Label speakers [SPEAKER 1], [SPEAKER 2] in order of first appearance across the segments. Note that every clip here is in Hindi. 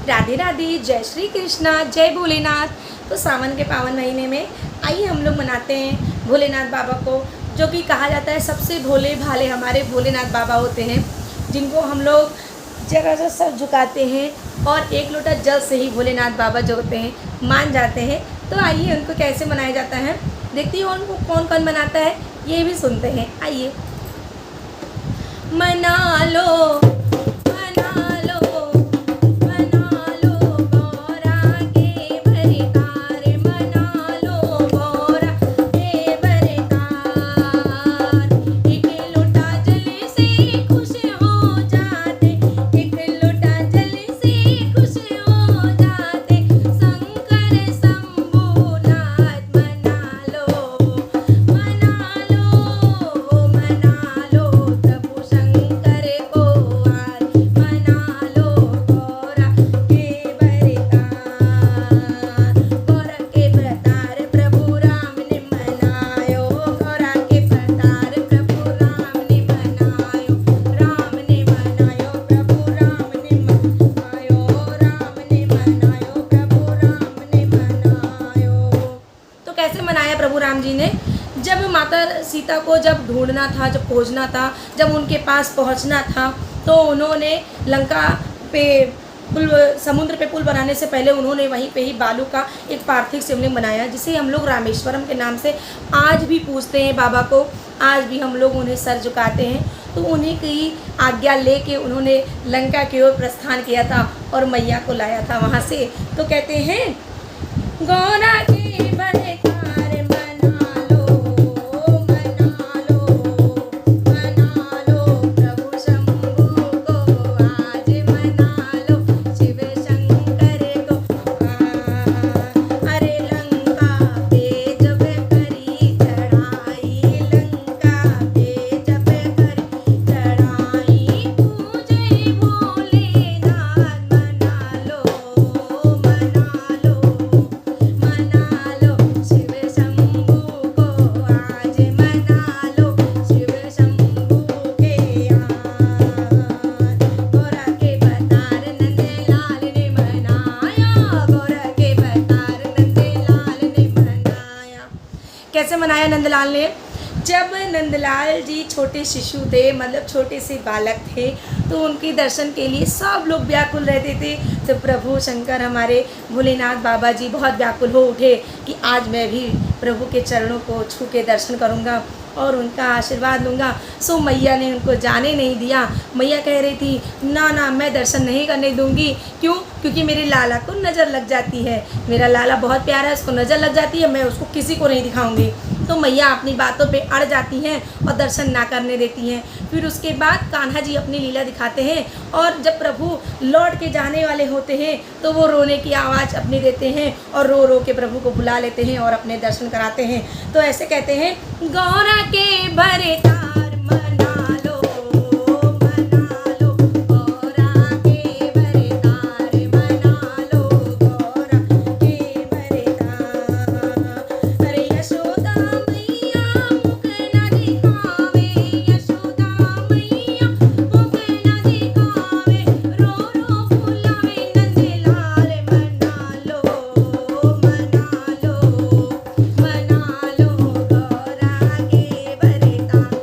[SPEAKER 1] राधे राधे, जय श्री कृष्णा, जय भोलेनाथ। तो सावन के पावन महीने में आइए हम लोग मनाते हैं भोलेनाथ बाबा को, जो कि कहा जाता है सबसे भोले भाले हमारे भोलेनाथ बाबा होते हैं, जिनको हम लोग जगह से सर झुकाते हैं और एक लोटा जल से ही भोलेनाथ बाबा जो होते हैं मान जाते हैं। तो आइए उनको कैसे मनाया जाता है देखती हो, उनको कौन कौन मनाता है ये भी सुनते हैं। आइए। मना लो प्रभु राम जी ने। जब माता सीता को जब ढूंढना था, जब खोजना था, जब उनके पास पहुंचना था, तो उन्होंने लंका पे समुद्र पे पुल बनाने से पहले उन्होंने वहीं पे ही बालू का एक पार्थिव शिवलिंग बनाया, जिसे हम लोग रामेश्वरम के नाम से आज भी पूजते हैं बाबा को। आज भी हम लोग उन्हें सर झुकाते हैं। तो उन्हीं की आज्ञा लेके उन्होंने लंका की ओर प्रस्थान किया था और मैया को लाया था वहाँ से। तो कहते हैं गौरा के बड़े कैसे मनाया नंदलाल ने। जब नंदलाल जी छोटे शिशु थे, मतलब छोटे से बालक थे, तो उनके दर्शन के लिए सब लोग व्याकुल रहते थे। तो प्रभु शंकर हमारे भोलेनाथ बाबा जी बहुत व्याकुल हो उठे कि आज मैं भी प्रभु के चरणों को छू के दर्शन करूँगा और उनका आशीर्वाद लूँगा। सो मैया ने उनको जाने नहीं दिया। मैया कह रही थी ना ना, मैं दर्शन नहीं करने दूँगी। क्यों? क्योंकि मेरे लाला को नज़र लग जाती है। मेरा लाला बहुत प्यारा है, उसको नज़र लग जाती है, मैं उसको किसी को नहीं दिखाऊंगी। तो मैया अपनी बातों पे अड़ जाती हैं और दर्शन ना करने देती हैं। फिर उसके बाद कान्हा जी अपनी लीला दिखाते हैं, और जब प्रभु लौट के जाने वाले होते हैं तो वो रोने की आवाज़ अपनी देते हैं और रो रो के प्रभु को बुला लेते हैं और अपने दर्शन कराते हैं। तो ऐसे कहते हैं गौरा के भरे तार मना लो, मना लो, गौरा के भरे तार मना लो, गौरा के भरे तार। अरे यशोदा मैया मुख न दिखावे, यशोदा मैया मुख न दिखावे, रो रो बुलावे नंदलाल, मना लो, मना लो, मना लो गौरा के भरे तार,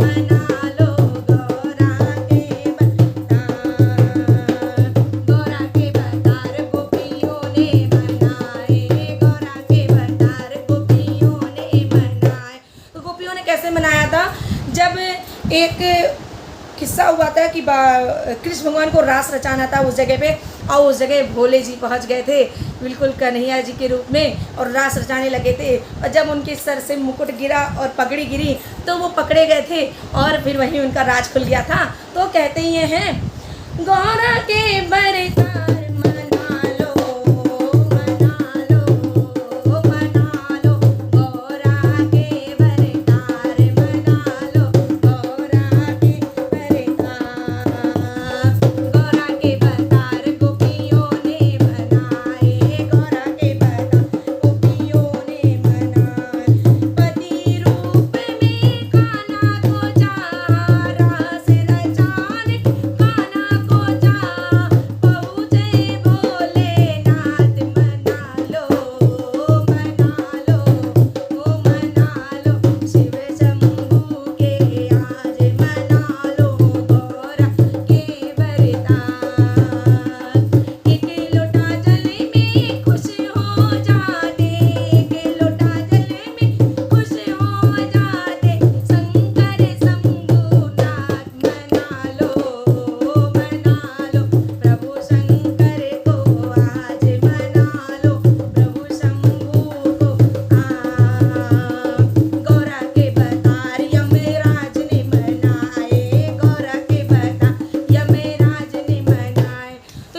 [SPEAKER 1] मना लो गौरा के भरे तार। गौरा के भरतार गोपियों ने मनाए, गौरा के भरतार गोपियों ने मनाए। तो गोपियों ने कैसे मनाया था? जब एक किस्सा हुआ था कि कृष्ण भगवान को रास रचाना था उस जगह पे, और उस जगह भोले जी पहुंच गए थे बिल्कुल कन्हैया जी के रूप में, और रास रचाने लगे थे। और जब उनके सर से मुकुट गिरा और पगड़ी गिरी तो वो पकड़े गए थे और फिर वहीं उनका राज खुल गया था। तो कहते ही हैं गौरा के भरे तार मना लो, मना लो, मना लो, गौरा के भरे तार मना लो, गौरा के भरे तार। गौरा के भरतार गोपियों ने मनाए, गौरा के भरतार गोपियों ने मनाए। पति रूप में कान्हा को चाहा, रास रचाने कान्हा को चाहा,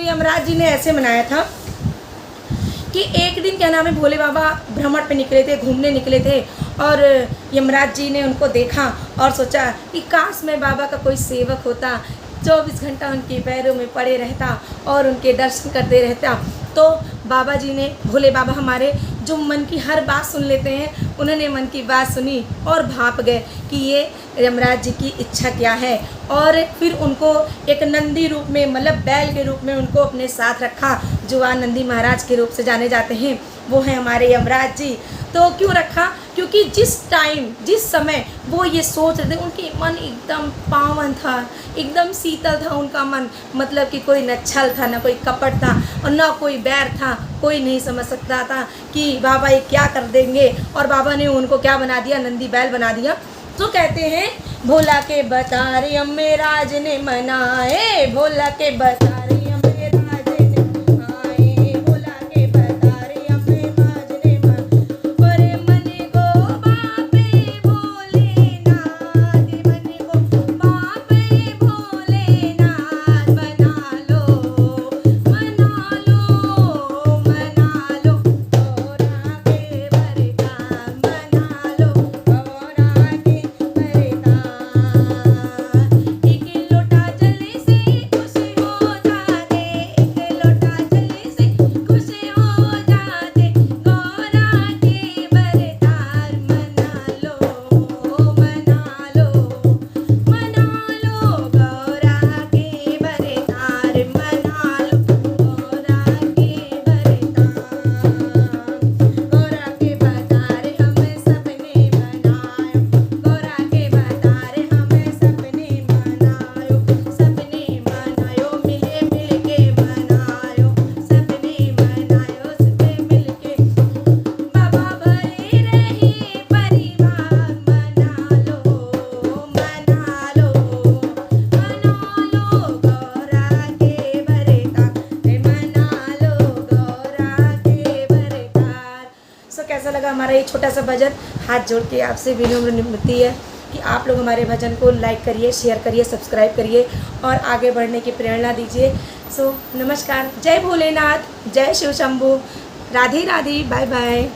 [SPEAKER 1] यमराज जी ने ऐसे मनाया था कि एक दिन क्या नाम है भोले बाबा भ्रमण पे निकले थे, घूमने निकले थे, और यमराज जी ने उनको देखा और सोचा कि काश मैं बाबा का कोई सेवक होता, 24 घंटा उनके पैरों में पड़े रहता और उनके दर्शन करते रहता। तो बाबा जी ने, भोले बाबा हमारे, जो मन की हर बात सुन लेते हैं, उन्होंने मन की बात सुनी और भाप गए कि ये यमराज जी की इच्छा क्या है। और फिर उनको एक नंदी रूप में, मतलब बैल के रूप में उनको अपने साथ रखा, जो आज नंदी महाराज के रूप से जाने जाते हैं, वो हैं हमारे यमराज जी। तो क्यों रखा? क्योंकि जिस टाइम, जिस समय वो ये सोच रहे थे, उनके मन एकदम पावन था, एकदम शीतल था उनका मन, मतलब कि कोई न छल था, न कोई कपट था और न कोई बैर था। कोई नहीं समझ सकता था कि बाबा ये क्या कर देंगे, और बाबा ने उनको क्या बना दिया, नंदी बैल बना दिया। तो कहते हैं भोला के बतारे अम्मे राज ने मनाए, भोला के बतारे अम्मे राज ने मनाए, भोला के बतारे अम्मे राज ने मनाए। अरे मन को बापे भोलेनाथ, मन को बापे भोलेनाथ, मना लो मना लो मना लो गौरा के वरदान, मना लो गौरा के एक लोटा जल से खुश हो जाते, एक लोटा जल से खुश हो जाते, गौरा के वरदान, मना लो मना लो मना लो गौरा के वरदान, मना लो गौरा के वरदान। गौरा के बतारे हम सबने मनायो, गौरा के बतारे हम सबने मनायो, सबने मनायो मिले मिल के मनायो, सबने मनायो सबने मिल के। बाबा भरे रहे परिवार, मना लो मना लो मना लो गौरा के वरदान, मना लो गौरा के वरदान। सो कैसा लगा हमारा ये छोटा सा भजन? हाथ जोड़ के आपसे विनम्र विनती है कि आप लोग हमारे भजन को लाइक करिए, शेयर करिए, सब्सक्राइब करिए और आगे बढ़ने की प्रेरणा दीजिए। सो नमस्कार, जय भोलेनाथ, जय शिव शंभू, राधे राधे, बाय बाय।